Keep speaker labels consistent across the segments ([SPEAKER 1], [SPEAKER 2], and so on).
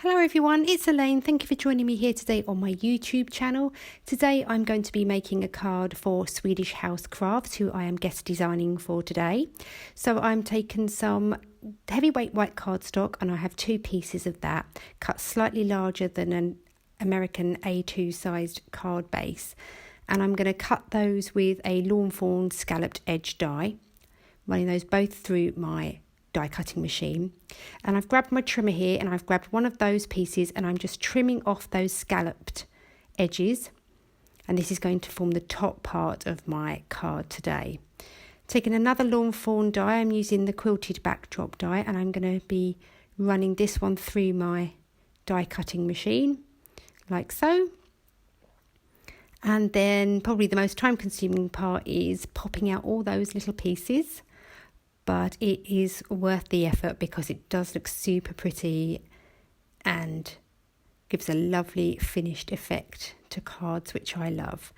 [SPEAKER 1] Hello everyone, it's Elaine. Thank you for joining me here today on my YouTube channel. Today I'm going to be making a card for Swedish House Crafts, who I am guest designing for today. So I'm taking some heavyweight white cardstock and I have two pieces of that, cut slightly larger than an American A2 sized card base. And I'm going to cut those with a Lawn Fawn scalloped edge die, running those both through my die cutting machine. And I've grabbed my trimmer here and I've grabbed one of those pieces and I'm just trimming off those scalloped edges, and this is going to form the top part of my card today. Taking another Lawn Fawn die, I'm using the quilted backdrop die and I'm going to be running this one through my die cutting machine like so. And then probably the most time consuming part is popping out all those little pieces. But it is worth the effort because it does look super pretty and gives a lovely finished effect to cards, which I love.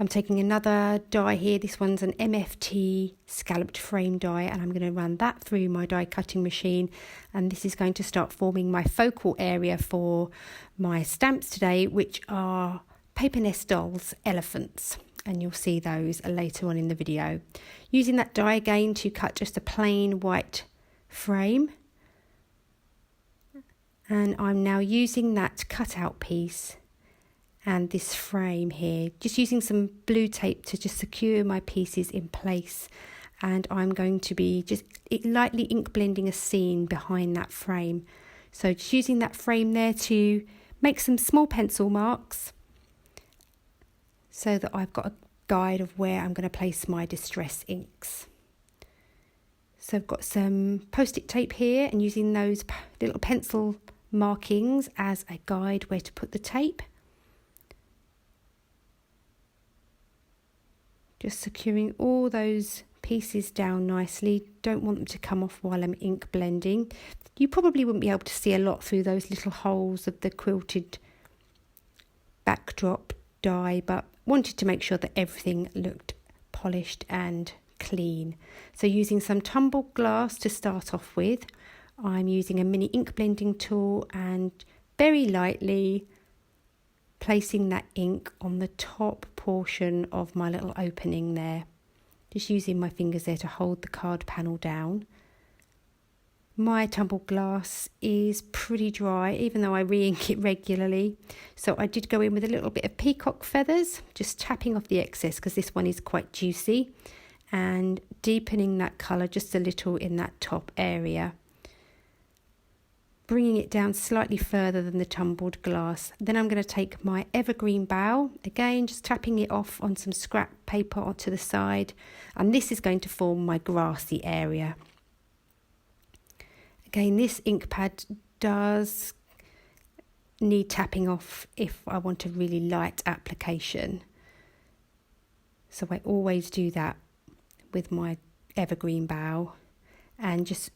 [SPEAKER 1] I'm taking another die here. This one's an MFT scalloped frame die and I'm going to run that through my die cutting machine, and this is going to start forming my focal area for my stamps today, which are Paper Nest Dolls elephants. And you'll see those later on in the video. Using that die again to cut just a plain white frame. And I'm now using that cutout piece and this frame here, just using some blue tape to just secure my pieces in place. And I'm going to be just lightly ink blending a scene behind that frame. So just using that frame there to make some small pencil marks, so that I've got a guide of where I'm going to place my distress inks. So I've got some post-it tape here and using those little pencil markings as a guide where to put the tape. Just securing all those pieces down nicely. Don't want them to come off while I'm ink blending. You probably wouldn't be able to see a lot through those little holes of the quilted backdrop die, but wanted to make sure that everything looked polished and clean. So using some tumbled glass to start off with, I'm using a mini ink blending tool and very lightly placing that ink on the top portion of my little opening there. Just using my fingers there to hold the card panel down. My tumbled glass is pretty dry, even though I re-ink it regularly. So I did go in with a little bit of peacock feathers, just tapping off the excess because this one is quite juicy, and deepening that colour just a little in that top area. Bringing it down slightly further than the tumbled glass. Then I'm going to take my evergreen bough, again just tapping it off on some scrap paper onto the side, and this is going to form my grassy area. Again, this ink pad does need tapping off if I want a really light application. So I always do that with my evergreen bough and just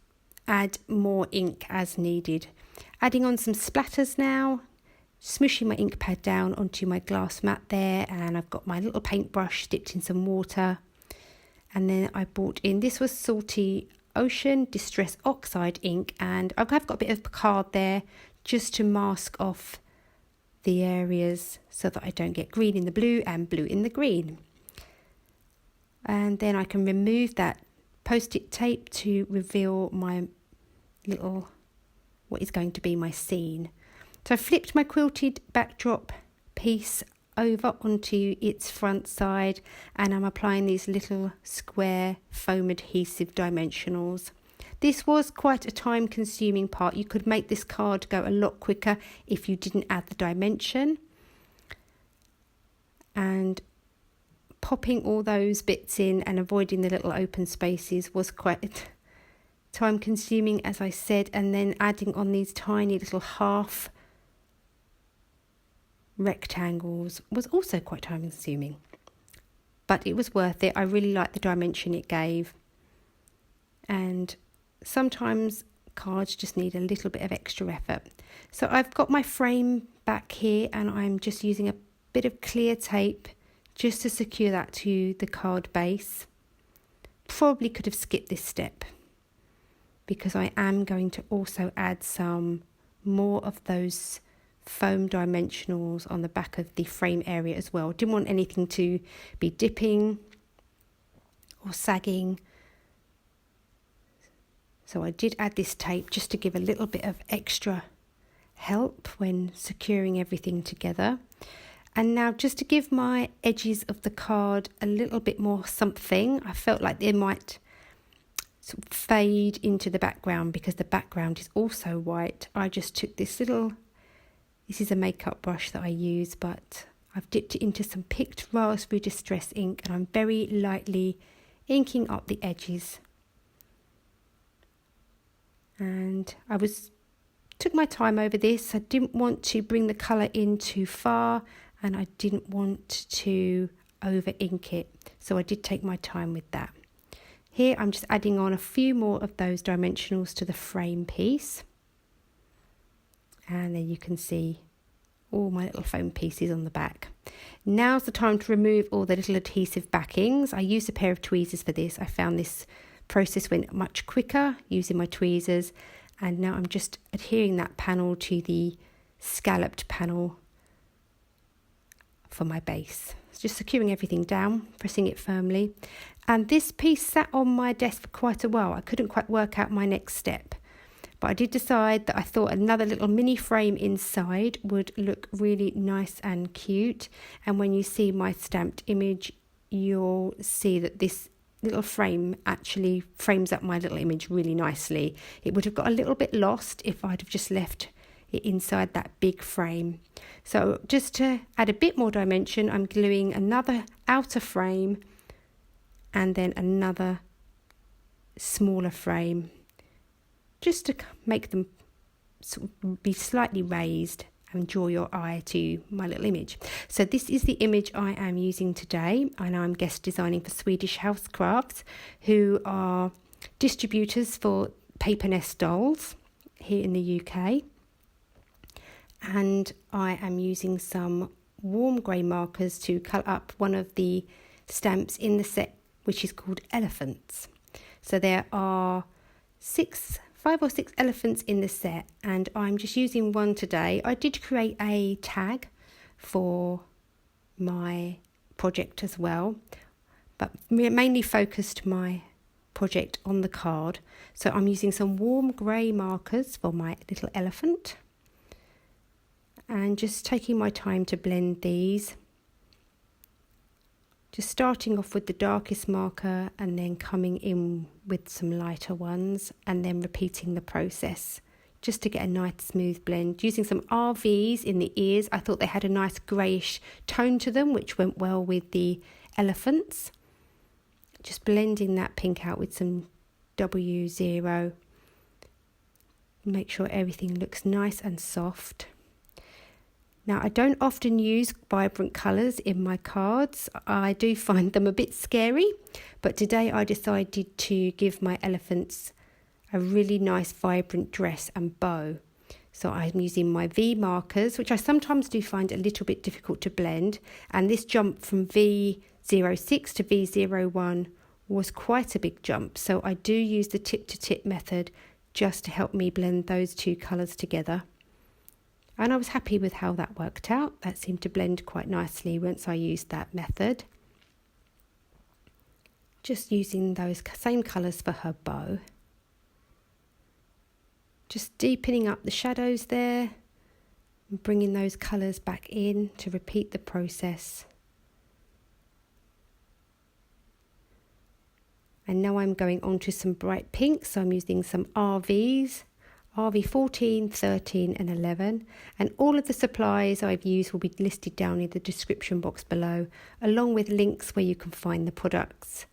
[SPEAKER 1] add more ink as needed. Adding on some splatters now, smooshing my ink pad down onto my glass mat there, and I've got my little paintbrush dipped in some water. And then I brought in, this was Salty Ocean Distress Oxide ink, and I've got a bit of card there just to mask off the areas so that I don't get green in the blue and blue in the green. And then I can remove that post-it tape to reveal my little, what is going to be my scene. So I flipped my quilted backdrop piece over onto its front side, and I'm applying these little square foam adhesive dimensionals. This was quite a time consuming part. You could make this card go a lot quicker if you didn't add the dimension. And popping all those bits in and avoiding the little open spaces was quite time consuming, as I said, and then adding on these tiny little half rectangles was also quite time consuming, but it was worth it. I really liked the dimension it gave, and sometimes cards just need a little bit of extra effort. So I've got my frame back here and I'm just using a bit of clear tape just to secure that to the card base. Probably could have skipped this step because I am going to also add some more of those foam dimensionals on the back of the frame area as well. Didn't want anything to be dipping or sagging. So I did add this tape just to give a little bit of extra help when securing everything together. And now just to give my edges of the card a little bit more something, I felt like they might sort of fade into the background because the background is also white. I just took this is a makeup brush that I use, but I've dipped it into some picked raspberry distress ink and I'm very lightly inking up the edges. And I took my time over this. I didn't want to bring the colour in too far and I didn't want to over ink it, so I did take my time with that. Here I'm just adding on a few more of those dimensionals to the frame piece, and then you can see all my little foam pieces on the back. Now's the time to remove all the little adhesive backings. I used a pair of tweezers for this. I found this process went much quicker using my tweezers, and now I'm just adhering that panel to the scalloped panel for my base. It's just securing everything down, pressing it firmly. And this piece sat on my desk for quite a while. I couldn't quite work out my next step, but I did decide that I thought another little mini frame inside would look really nice and cute. And when you see my stamped image, you'll see that this little frame actually frames up my little image really nicely. It would have got a little bit lost if I'd have just left it inside that big frame. So just to add a bit more dimension, I'm gluing another outer frame and then another smaller frame, just to make them sort of be slightly raised and draw your eye to my little image. So this is the image I am using today, and I'm guest designing for Swedish House Crafts, who are distributors for Paper Nest dolls here in the UK. And I am using some warm grey markers to colour up one of the stamps in the set, which is called Elephants. So there are 5 or 6 elephants in the set, and I'm just using one today. I did create a tag for my project as well, but mainly focused my project on the card. So I'm using some warm grey markers for my little elephant and just taking my time to blend these. Just starting off with the darkest marker and then coming in with some lighter ones and then repeating the process just to get a nice smooth blend. Using some RVs in the ears. I thought they had a nice greyish tone to them, which went well with the elephants. Just blending that pink out with some W0. Make sure everything looks nice and soft. Now, I don't often use vibrant colours in my cards. I do find them a bit scary, but today I decided to give my elephants a really nice vibrant dress and bow. So I'm using my V markers, which I sometimes do find a little bit difficult to blend, and this jump from V06 to V01 was quite a big jump, so I do use the tip to tip method just to help me blend those two colours together. And I was happy with how that worked out. That seemed to blend quite nicely once I used that method. Just using those same colours for her bow. Just deepening up the shadows there and bringing those colours back in to repeat the process. And now I'm going on to some bright pinks. So I'm using some RVs. RV14, 13 and 11, and all of the supplies I've used will be listed down in the description box below, along with links where you can find the products.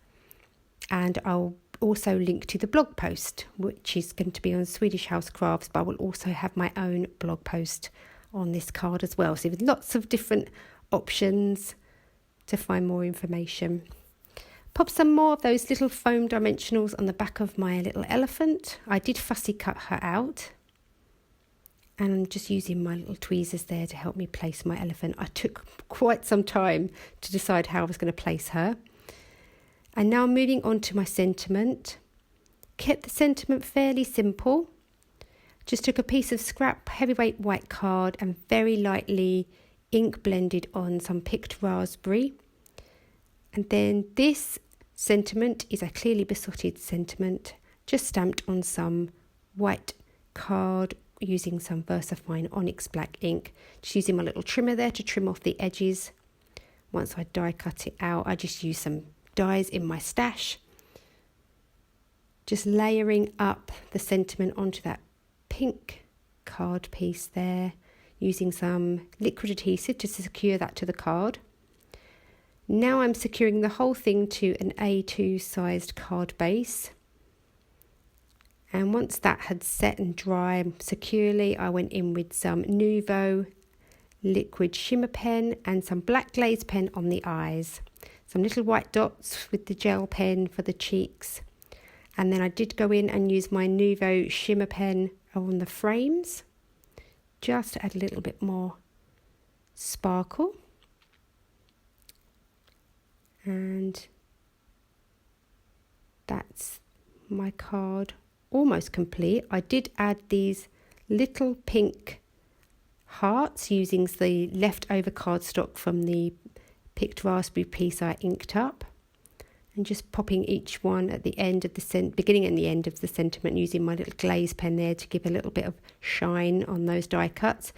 [SPEAKER 1] And I'll also link to the blog post, which is going to be on Swedish House Crafts, but I will also have my own blog post on this card as well. So there's lots of different options to find more information. Pop some more of those little foam dimensionals on the back of my little elephant. I did fussy cut her out. And I'm just using my little tweezers there to help me place my elephant. I took quite some time to decide how I was going to place her. And now moving on to my sentiment. Kept the sentiment fairly simple. Just took a piece of scrap heavyweight white card and very lightly ink blended on some picked raspberry. And then this sentiment is a clearly besotted sentiment, just stamped on some white card using some VersaFine Onyx black ink. Just using my little trimmer there to trim off the edges. Once I die cut it out, I just use some dies in my stash. Just layering up the sentiment onto that pink card piece there, using some liquid adhesive to secure that to the card. Now I'm securing the whole thing to an A2 sized card base. And once that had set and dried securely, I went in with some Nuvo liquid shimmer pen and some black glaze pen on the eyes. Some little white dots with the gel pen for the cheeks. And then I did go in and use my Nuvo shimmer pen on the frames, just to add a little bit more sparkle. And that's my card almost complete. I did add these little pink hearts using the leftover cardstock from the picked raspberry piece I inked up, and just popping each one at the end of the beginning and the end of the sentiment, using my little glaze pen there to give a little bit of shine on those die cuts.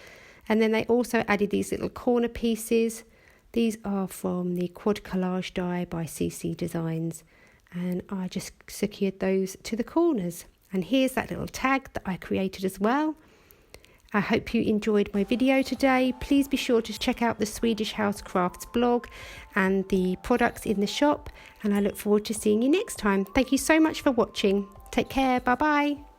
[SPEAKER 1] And then they also added these little corner pieces. These are from the Quad Collage die by CC Designs, and I just secured those to the corners. And here's that little tag that I created as well. I hope you enjoyed my video today. Please be sure to check out the Swedish House Crafts blog and the products in the shop, and I look forward to seeing you next time. Thank you so much for watching. Take care. Bye bye.